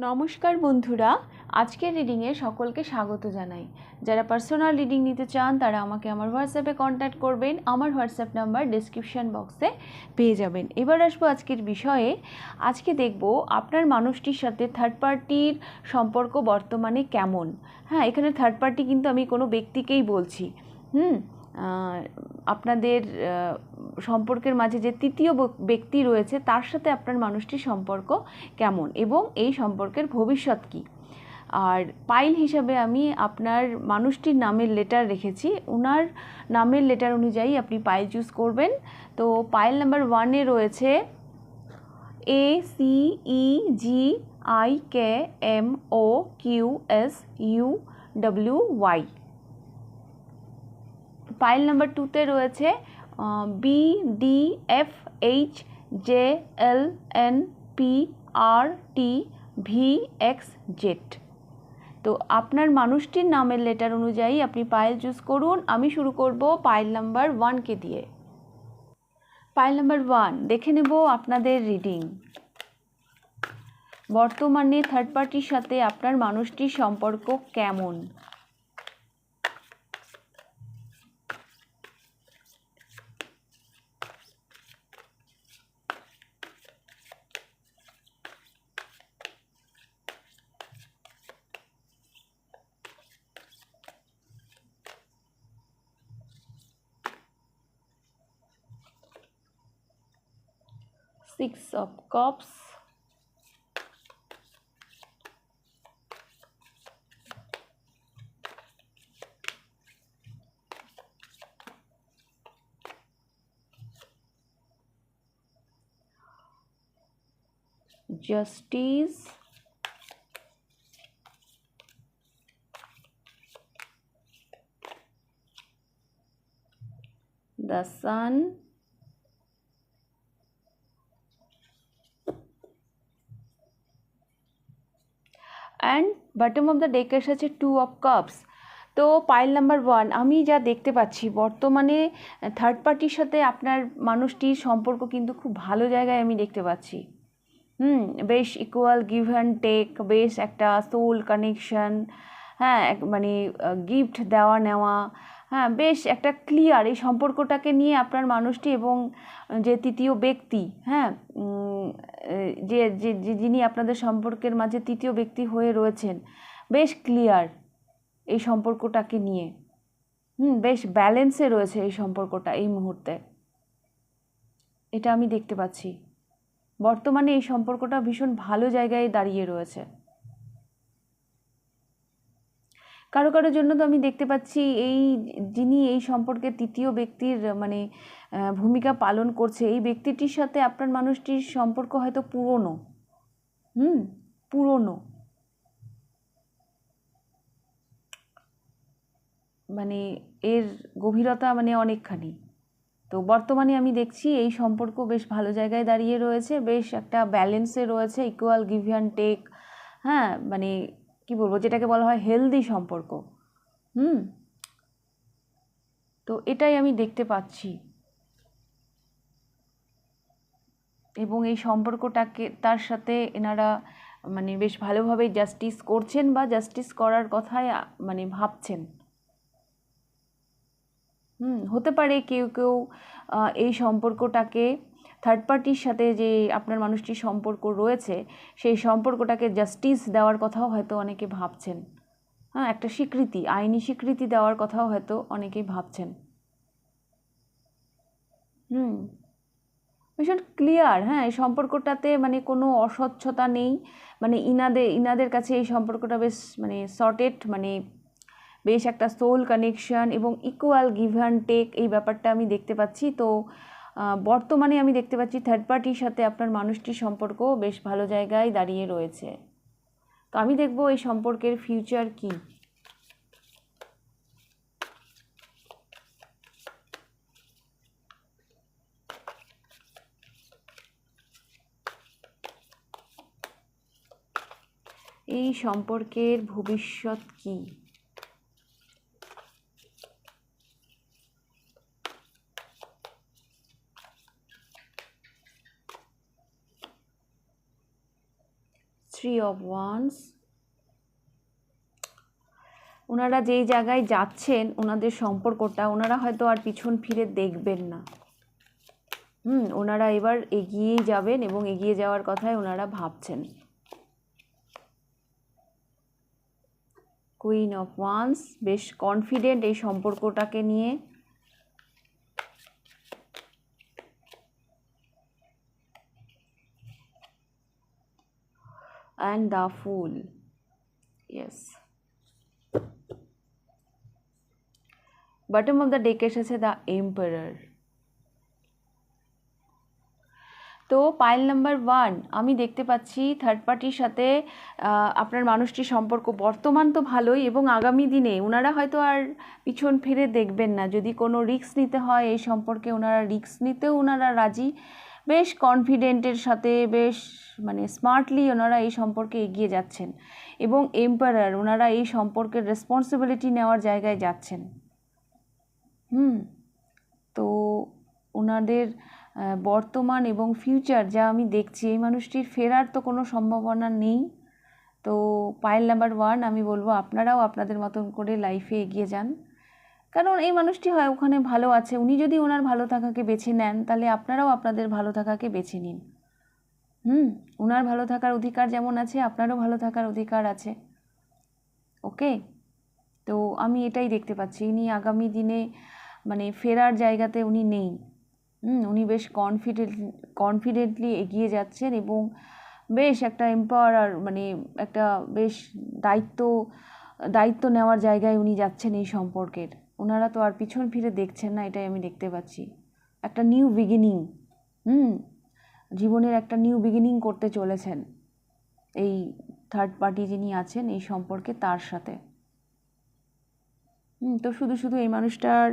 নমস্কার বন্ধুরা, আজকের রিডিংয়ে সকলকে স্বাগত জানাই। যারা পার্সোনাল রিডিং নিতে চান তারা আমাকে আমার হোয়াটসঅ্যাপে কন্ট্যাক্ট করবেন। আমার হোয়াটসঅ্যাপ নাম্বার ডেসক্রিপশন বক্সে পেয়ে যাবেন। এবার আসবো আজকের বিষয়ে। আজকে দেখব আপনার মানুষটির সাথে থার্ড পার্টির সম্পর্ক বর্তমানে কেমন। হ্যাঁ, এখানে থার্ড পার্টি কিন্তু আমি কোনো ব্যক্তিকেই বলছি। আপনাদের সম্পর্কের মাঝে যে তৃতীয় ব্যক্তি রয়েছে তার সাথে আপনার মানুষটির সম্পর্ক কেমন এবং এই সম্পর্কের ভবিষ্যৎ কী। আর পাইল হিসাবে আমি আপনার মানুষটির নামের লেটার রেখেছি, ওনার নামের লেটার অনুযায়ী আপনি পাইল চুজ করবেন। তো পাইল নাম্বার 1-এ রয়েছে ACEGIKMOQSUWY। পাইল নাম্বার 2-তে রয়েছে BDFHJLNPRTVXZ। তো আপনার মানুষটির নামের লেটার অনুযায়ী আপনি পাইল চুজ করুন। আমি শুরু করব পাইল নাম্বার 1-কে দিয়ে। পাইল নাম্বার 1, দেখে নেব আপনাদের রিডিং। বর্তমানে থার্ড পার্টির সাথে আপনার মানুষটির সম্পর্ক কেমন। Six of Cups, Justice, the Sun, and bottom of the deck এসেছে 2 of Cups। তো পাইল নাম্বার 1, আমি যা দেখতে পাচ্ছি বর্তমানে থার্ড পার্টির সাথে আপনার মানুষটির সম্পর্ক কিন্তু খুব ভালো জায়গায় আমি দেখতে পাচ্ছি। বেশ ইকুয়াল গিভ অ্যান্ড টেক, বেশ একটা সোল কানেকশন। হ্যাঁ, মানে গিফট দেওয়া নেওয়া। হ্যাঁ, বেশ একটা ক্লিয়ার এই সম্পর্কটাকে নিয়ে আপনার মানুষটি এবং যে তৃতীয় ব্যক্তি, হ্যাঁ, যে যিনি আপনাদের সম্পর্কের মাঝে তৃতীয় ব্যক্তি হয়ে রয়েছেন, বেশ ক্লিয়ার এই সম্পর্কটাকে নিয়ে। বেশ ব্যালেন্সে রয়েছে এই সম্পর্কটা এই মুহূর্তে, এটা আমি দেখতে পাচ্ছি। বর্তমানে এই সম্পর্কটা ভীষণ ভালো জায়গায় দাঁড়িয়ে রয়েছে। কারো কারোর জন্য তো আমি দেখতে পাচ্ছি এই যিনি এই সম্পর্কে তৃতীয় ব্যক্তির মানে ভূমিকা পালন করছে, এই ব্যক্তিটির সাথে আপনার মানুষটির সম্পর্ক হয়তো পুরনো। পুরনো মানে এর গভীরতা মানে অনেকখানি। তো বর্তমানে আমি দেখছি এই সম্পর্ক বেশ ভালো জায়গায় দাঁড়িয়ে রয়েছে, বেশ একটা ব্যালেন্সে রয়েছে, ইকুয়াল গিভ অ্যান্ড টেক। হ্যাঁ, মানে কি বলবো, যেটাকে বলা হয় হেলদি সম্পর্ক। তো এটাই আমি দেখতে পাচ্ছি এবং এই সম্পর্কটাকে তার সাথে এনারা মানে বেশ ভালোভাবে জাস্টিস করছেন বা জাস্টিস করার কথাই মানে ভাবছেন। হতে পারে কেউ কেউ এই সম্পর্কটাকে থার্ড পার্টির সাথে যে আপনার মানুষটির সম্পর্ক রয়েছে সেই সম্পর্কটাকে জাস্টিস দেওয়ার কথাও হয়তো অনেকে ভাবছেন। হ্যাঁ, একটা স্বীকৃতি, আইনি স্বীকৃতি দেওয়ার কথাও হয়তো অনেকেই ভাবছেন। ভীষণ ক্লিয়ার। হ্যাঁ, এই সম্পর্কটাতে মানে কোনো অস্বচ্ছতা নেই। মানে ইনাদের কাছে এই সম্পর্কটা বেশ মানে সর্টেড, মানে বেশ একটা সোল কানেকশন এবং ইকুয়াল গিভ অ্যান্ড টেক, এই ব্যাপারটা আমি দেখতে পাচ্ছি। তো বর্তমানে আমি দেখতে পাচ্ছি থার্ড পার্টির সাথে আপনার মানুষটির সম্পর্ক বেশ ভালো জায়গায় দাঁড়িয়ে রয়েছে। তো আমি দেখব এই সম্পর্কের ফিউচার কি। এই সম্পর্কের ভবিষ্যৎ কি। 3 of Wands, ওনারা যেই জায়গায় যাচ্ছেন ওনাদের সম্পর্কটা, ওনারা হয়তো আর পিছন ফিরে দেখবেন না। ওনারা এবার এগিয়েই যাবেন এবং এগিয়ে যাওয়ার কথাই ওনারা ভাবছেন। কুইন অফ ওয়ান্স, বেশ কনফিডেন্ট এই সম্পর্কটাকে নিয়ে। And the full, yes. Bottom of the deck এসেছে দ্য এম্পারার। তো পাইল নাম্বার 1 আমি দেখতে পাচ্ছি থার্ড পার্টির সাথে আপনার মানুষটির সম্পর্ক বর্তমান তো ভালোই, এবং আগামী দিনে ওনারা হয়তো আর পিছন ফিরে দেখবেন না। যদি কোনো রিস্ক নিতে হয় এই সম্পর্কে ওনারা রিস্ক নিতেও ওনারা রাজি, বেশ কনফিডেন্টের সাথে, বেশ মানে স্মার্টলি ওনারা এই সম্পর্কে এগিয়ে যাচ্ছেন। এবং এম্পারার, ওনারা এই সম্পর্কের রেসপন্সিবিলিটি নেওয়ার জায়গায় যাচ্ছেন। তো ওনাদের বর্তমান এবং ফিউচার যা আমি দেখছি, এই মানুষটির ফেরার তো কোনো সম্ভাবনা নেই। তো পাইল নাম্বার 1 আমি বলবো আপনারাও আপনাদের মতন করে লাইফে এগিয়ে যান, কারণ এই মানুষটি হয় ওখানে ভালো আছে। উনি যদি ওনার ভালো থাকাকে বেছে নেন, তাহলে আপনারাও আপনাদের ভালো থাকাকে বেছে নিন। ওনার ভালো থাকার অধিকার যেমন আছে, আপনারও ভালো থাকার অধিকার আছে। ওকে, তো আমি এটাই দেখতে পাচ্ছি। ইনি আগামী দিনে মানে ফেরার জায়গাতে উনি নেই। উনি বেশ কনফিডেন্টলি এগিয়ে যাচ্ছেন এবং বেশ একটা এম্পাওয়ার, মানে একটা বেশ দায়িত্ব নেওয়ার জায়গায় উনি যাচ্ছেন এই সম্পর্কের। ওনারা তো আর পিছন ফিরে দেখছেন না, এটাই আমি দেখতে পাচ্ছি। একটা নিউ বিগিনিং, জীবনের একটা নিউ বিগিনিং করতে চলেছেন এই থার্ড পার্টি যিনি আছেন এই সম্পর্কে তার সাথে। তো শুধু শুধু এই মানুষটার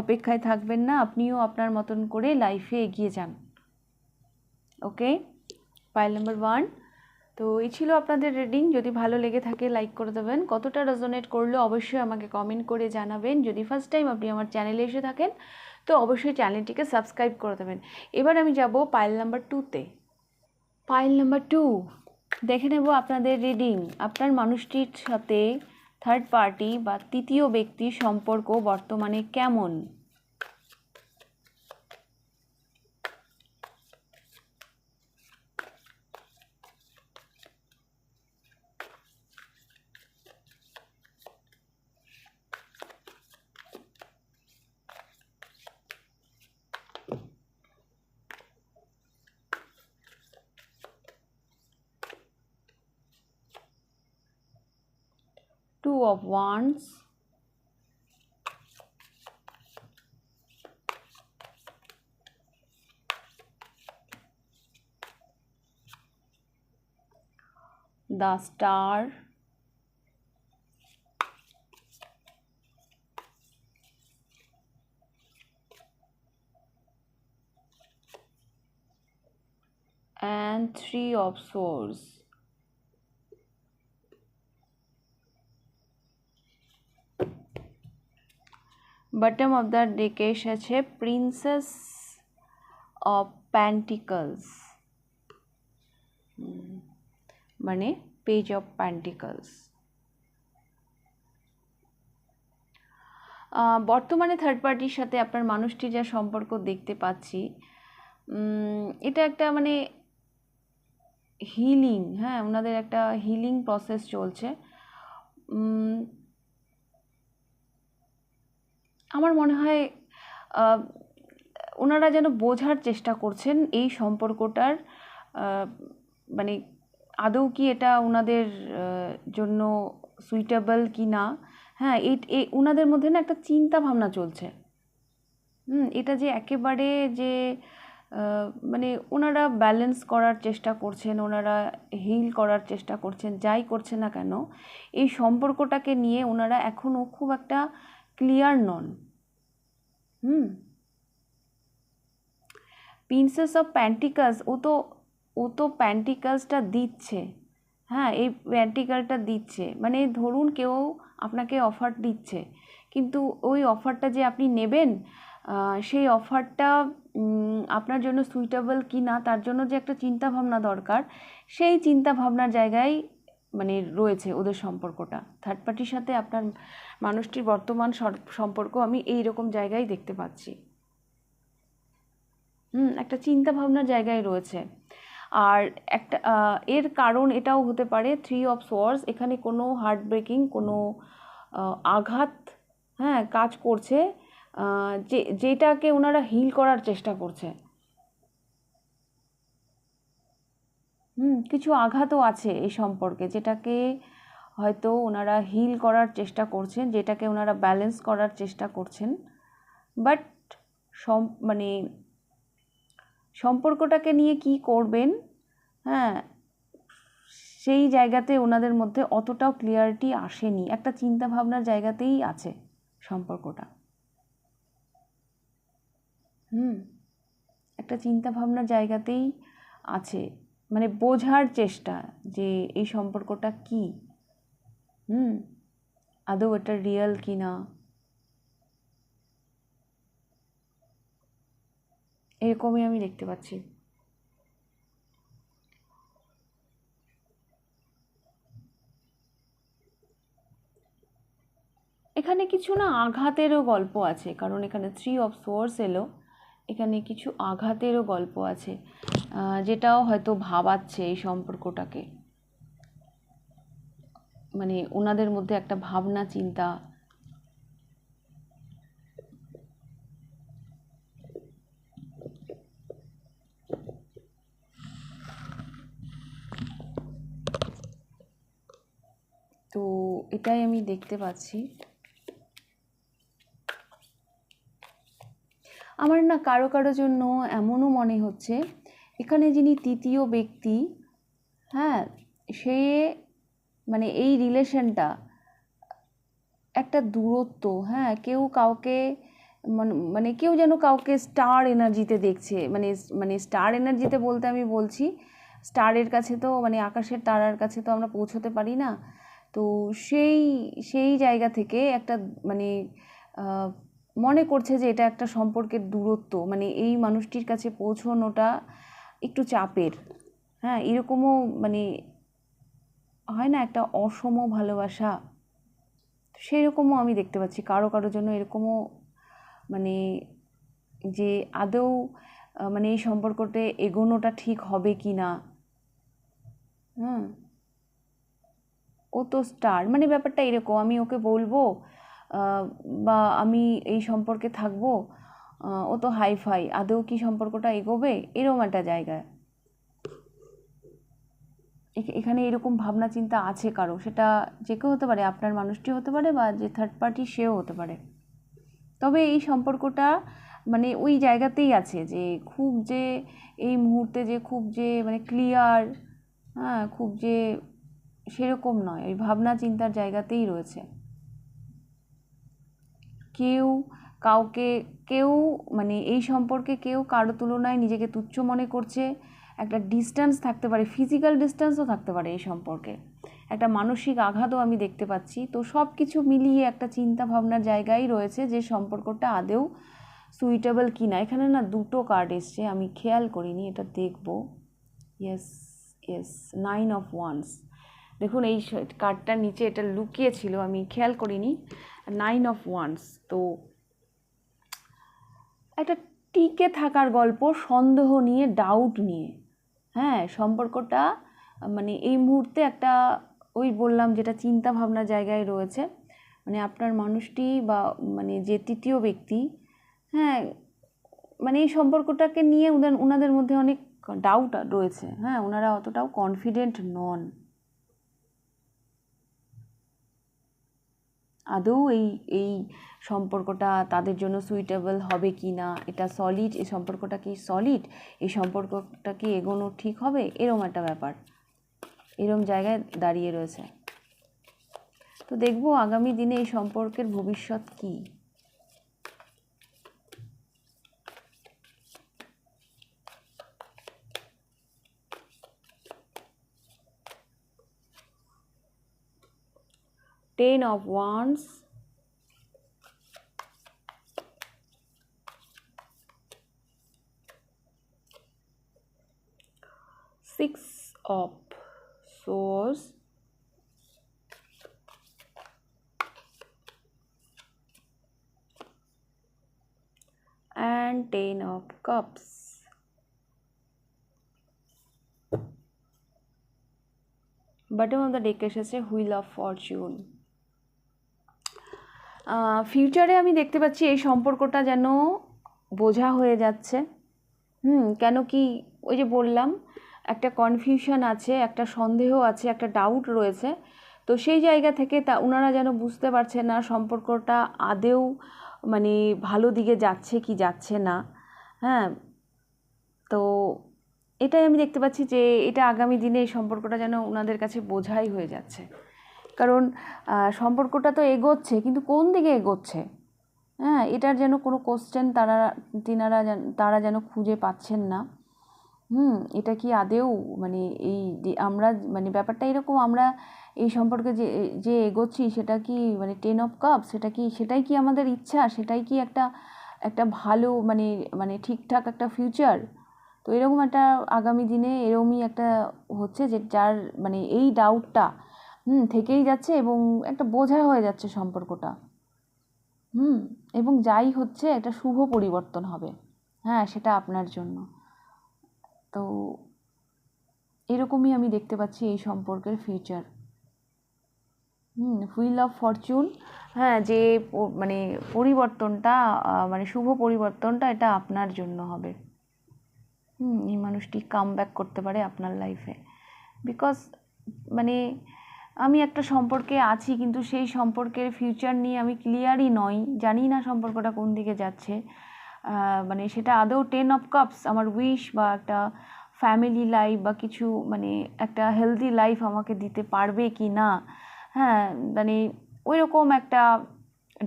অপেক্ষায় থাকবেন না, আপনিও আপনার মতন করে লাইফে এগিয়ে যান। ওকে, পাইল নাম্বার 1। তো এই ছিল আপনাদের রিডিং। যদি ভালো লেগে থাকে লাইক করে দেবেন, কতটা রেজোনেট করলো অবশ্যই আমাকে কমেন্ট করে জানাবেন। যদি ফার্স্ট টাইম আপনি আমার চ্যানেলে এসে থাকেন তো অবশ্যই চ্যানেলটিকে সাবস্ক্রাইব করে দেবেন। এবার আমি যাব পাইল নাম্বার 2তে। পাইল নাম্বার 2 দেখে নেব আপনাদের রিডিং। আপনার মানুষটির সাথে থার্ড পার্টি বা তৃতীয় ব্যক্তির সম্পর্ক বর্তমানে কেমন? Two of Wands, the Star, and Three of Swords. Bottom of the ডেকে এসেছে প্রিন্সেস অফ প্যান্টিকলস, মানে পেজ অফ প্যান্টিকলস। বর্তমানে থার্ড পার্টির সাথে আপনার মানুষটির যা সম্পর্ক দেখতে পাচ্ছি, এটা একটা মানে হিলিং, ওনাদের একটা হিলিং প্রসেস চলছে। আমার মনে হয় ওনারা যেন বোঝার চেষ্টা করছেন এই সম্পর্কটার মানে আদৌ কি এটা ওনাদের জন্য সুইটেবল কি না। এই ওনাদের মধ্যে না একটা চিন্তা ভাবনা চলছে। এটা যে একেবারে যে মানে ওনারা ব্যালেন্স করার চেষ্টা করছেন, ওনারা হিল করার চেষ্টা করছেন, যাই করছেন না কেন এই সম্পর্কটাকে নিয়ে ওনারা এখনও খুব একটা ক্লিয়ার নন। প্রিন্সেস অফ প্যান্টিকলস, ও তো প্যান্টিকলসটা দিচ্ছে, এই প্যান্টিকলটা দিচ্ছে, মানে ধরুন কেউ আপনাকে অফার দিচ্ছে, কিন্তু ওই অফারটা যে আপনি নেবেন সেই অফারটা আপনার জন্য সুইটেবল কি না তার জন্য যে একটা চিন্তা ভাবনা দরকার, সেই চিন্তা ভাবনার জায়গায় মানে রয়েছে ওদের সম্পর্কটা। থার্ড পার্টির সাথে আপনার মানুষটির বর্তমান সম্পর্ক আমি এই রকম জায়গায় দেখতে পাচ্ছি। একটা চিন্তা ভাবনার জায়গায় রয়েছে। আর একটা এর কারণ এটাও হতে পারে 3 অফ সোয়ার্ডস, এখানে কোনো হার্ট ব্রেকিং, কোনো আঘাত কাজ করছে, যেটাকে ওনারা হিল করার চেষ্টা করছে। কিছু আঘাতও আছে এই সম্পর্কে, যেটাকে হয়তো ওনারা হিল করার চেষ্টা করছেন, যেটাকে ওনারা ব্যালেন্স করার চেষ্টা করছেন। বাট মানে সম্পর্কটাকে নিয়ে কি করবেন, সেই জায়গাতে ওনাদের মধ্যে অতটাও ক্লিয়ারিটি আসেনি। একটা চিন্তা ভাবনার জায়গাতেই আছে সম্পর্কটা। একটা চিন্তা ভাবনার জায়গাতেই আছে, মানে বোঝার চেষ্টা যে এই সম্পর্কটা কি, আদৌ এটা রিয়েল কি না, এরকমই আমি দেখতে পাচ্ছি। এখানে কিছু না আঘাতেরও গল্প আছে, কারণ এখানে 3 অফ সোর্স এলো, এখানে কিছু আঘাতেরও গল্প আছে, যেটাও হয়তো ভাবাচ্ছে এই সম্পর্কটাকে। মানে ওনাদের মধ্যে একটা ভাবনা চিন্তা, তো এটাই আমি দেখতে পাচ্ছি। আমার না কারো কারো জন্য এমনও মনে হচ্ছে এখানে যিনি তৃতীয় ব্যক্তি, সে মানে এই রিলেশনটা একটা দূরত্ব, কেউ কাউকে মানে কেউ যেন কাউকে স্টার এনার্জিতে দেখছে, মানে স্টার এনার্জিতে বলতে আমি বলছি স্টারের কাছে তো মানে আকাশের তারার কাছে তো আমরা পৌঁছতে পারি না, তো সেই জায়গা থেকে একটা মানে মনে করছে যে এটা একটা সম্পর্কের দূরত্ব, মানে এই মানুষটির কাছে পৌঁছানোটা একটু চাপের। এরকমও মানে হয় না একটা অসম ভালোবাসা, সেই রকমও আমি দেখতে পাচ্ছি কারো কারোর জন্য। এরকমও মানে যে আদৌ মানে এই সম্পর্কতে এগোনোটা ঠিক হবে কি না। ও তো স্টার, মানে ব্যাপারটা এরকম, আমি ওকে বলবো বা আমি এই সম্পর্কে থাকবো, ও তো হাইফাই, আদৌ কি সম্পর্কটা এগোবে, এরকম একটা জায়গায় এখানে এরকম ভাবনা চিন্তা আছে কারো। সেটা যে কেউ হতে পারে, আপনার মানুষটি হতে পারে বা যে থার্ড পার্টি সেও হতে পারে। তবে এই সম্পর্কটা মানে ওই জায়গাতেই আছে যে খুব যে এই মুহূর্তে যে খুব যে মানে ক্লিয়ার, খুব যে সেরকম নয়, ওই ভাবনা চিন্তার জায়গাতেই রয়েছে। কেউ মানে এই সম্পর্কে কেউ কারো তুলনায় নিজেকে তুচ্ছ মনে করছে, একটা ডিস্টেন্স থাকতে পারে, ফিজিক্যাল ডিস্টেন্সও থাকতে পারে এই সম্পর্কে, একটা মানসিক আঘাতও আমি দেখতে পাচ্ছি। তো সব কিছু মিলিয়ে একটা চিন্তা ভাবনার জায়গায় রয়েছে যে সম্পর্কটা আদৌ সুইটেবল কি না। এখানে না দুটো কার্ড এসছে, আমি খেয়াল করিনি, এটা দেখব। Yes yes, 9 of wands. দেখুন এই কার্ডটার নিচে এটা লুকিয়ে ছিল, আমি খেয়াল করিনি। 9 অফ ওয়ান্স, তো একটা টিকে থাকার গল্প, সন্দেহ নিয়ে, ডাউট নিয়ে। সম্পর্কটা মানে এই মুহূর্তে একটা ওই বললাম যেটা চিন্তা ভাবনার জায়গায় রয়েছে, মানে আপনার মানুষটি বা মানে যে তৃতীয় ব্যক্তি, মানে এই সম্পর্কটাকে নিয়ে ওনাদের মধ্যে অনেক ডাউট রয়েছে। ওনারা অতটাও কনফিডেন্ট নন আদৌ এই সম্পর্কটা তাদের জন্য সুইটেবল হবে কি না, এটা সলিড, এই সম্পর্কটা কি সলিড, এই সম্পর্কটা কি এগোনো ঠিক হবে, এরম একটা ব্যাপার, এরম জায়গায় দাঁড়িয়ে রয়েছে। তো দেখবো আগামী দিনে এই সম্পর্কের ভবিষ্যৎ কি। Ten of wands, of swords and 10 of cups. Bottom of the deck এসেছে হুইল অফ ফরচুন। ফিউচারে আমি দেখতে পাচ্ছি এই সম্পর্কটা যেন বোঝা হয়ে যাচ্ছে। কেন কি ওই যে বললাম একটা কনফিউশন আছে, একটা সন্দেহ আছে, একটা ডাউট রয়েছে। তো সেই জায়গা থেকে ওনারা যেন বুঝতে পারছে না সম্পর্কটা আদেও মানে ভালো দিকে যাচ্ছে কি যাচ্ছে না। হ্যাঁ, তো এটাই আমি দেখতে পাচ্ছি যে এটা আগামী দিনে এই সম্পর্কটা যেন ওনাদের কাছে বোঝাই হয়ে যাচ্ছে। কারণ সম্পর্কটা তো এগোচ্ছে, কিন্তু কোন দিকে এগোচ্ছে, হ্যাঁ, এটার যেন কোনো কোশ্চেন তারা যেন খুঁজে পাচ্ছেন না। এটা কি আদেও মানে এই আমরা মানে ব্যাপারটা এরকম, আমরা এই সম্পর্কে যে যে এগোচ্ছি সেটা কি মানে 10 অফ কাপ, সেটাই কি আমাদের ইচ্ছা, সেটাই কি একটা ভালো মানে মানে ঠিকঠাক একটা ফিউচার। তো এরকম একটা আগামী দিনে এরকমই একটা হচ্ছে যে যার মানে এই ডাউটটা থেকেই যাচ্ছে এবং একটা বোঝা হয়ে যাচ্ছে সম্পর্কটা। এবং যাই হচ্ছে একটা শুভ পরিবর্তন হবে, হ্যাঁ, সেটা আপনার জন্য। তো এরকমই আমি দেখতে পাচ্ছি এই সম্পর্কের ফিউচার। হুইল অফ ফরচুন, হ্যাঁ, যে মানে পরিবর্তনটা মানে শুভ পরিবর্তনটা এটা আপনার জন্য হবে। এই মানুষটি কাম ব্যাক করতে পারে আপনার লাইফে, বিকজ মানে আমি একটা সম্পর্কে আছি কিন্তু সেই সম্পর্কের ফিউচার নিয়ে আমি ক্লিয়ারই নই, জানি না সম্পর্কটা কোন দিকে যাচ্ছে। মানে সেটা আদৌ 10 অফ কাপস আমার উইশ বা একটা ফ্যামিলি লাইফ বা কিছু মানে একটা হেলদি লাইফ আমাকে দিতে পারবে কি না, হ্যাঁ, মানে ওই রকম একটা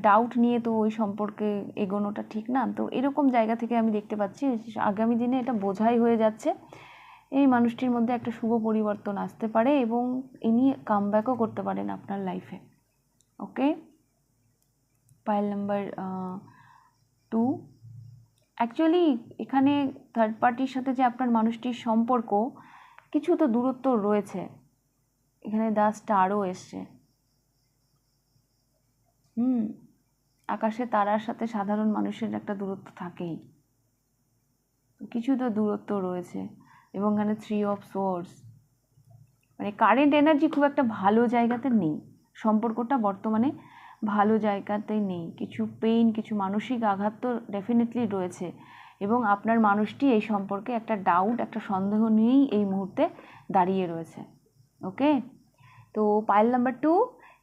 ডাউট নিয়ে তো ওই সম্পর্কে এগোনোটা ঠিক না। তো এরকম জায়গা থেকে আমি দেখতে পাচ্ছি আগামী দিনে এটা বোঝাই হয়ে যাচ্ছে এই মানুষটির মধ্যে একটা শুভ পরিবর্তন আসতে পারে এবং ইনি কামব্যাকও করতে পারেন আপনার লাইফে। ওকে, পাইল নাম্বার 2। অ্যাকচুয়ালি এখানে থার্ড পার্টির সাথে যে আপনার মানুষটির সম্পর্ক, কিছু তো দূরত্ব রয়েছে। এখানে দ্য স্টারও এসছে। আকাশে তারার সাথে সাধারণ মানুষের একটা দূরত্ব থাকেই, কিছু তো দূরত্ব রয়েছে। এবং এখানে 3 অফ সোর্স, মানে কারেন্ট এনার্জি খুব একটা ভালো জায়গাতে নেই, সম্পর্কটা বর্তমানে ভালো জায়গাতে নেই। কিছু পেইন, কিছু মানসিক আঘাত তো ডেফিনেটলি রয়েছে এবং আপনার মানুষটি এই সম্পর্কে একটা ডাউট, একটা সন্দেহ নিয়েই এই মুহূর্তে দাঁড়িয়ে রয়েছে। ওকে, তো পাইল নাম্বার 2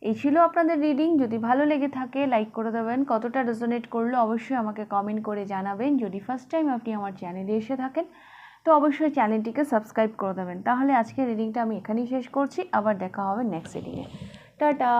এই ছিল আপনাদের রিডিং। যদি ভালো লেগে থাকে লাইক করে দেবেন, কতটা রেজোনেট করলো অবশ্যই আমাকে কমেন্ট করে জানাবেন। যদি ফার্স্ট টাইম আপনি আমার চ্যানেলে এসে থাকেন তো অবশ্যই চ্যানেলটিকে সাবস্ক্রাইব করে দেবেন। তাহলে আজকের রিডিংটা আমি এখানেই শেষ করছি, আবার দেখা হবে নেক্সট রিডিংয়ে। টাটা।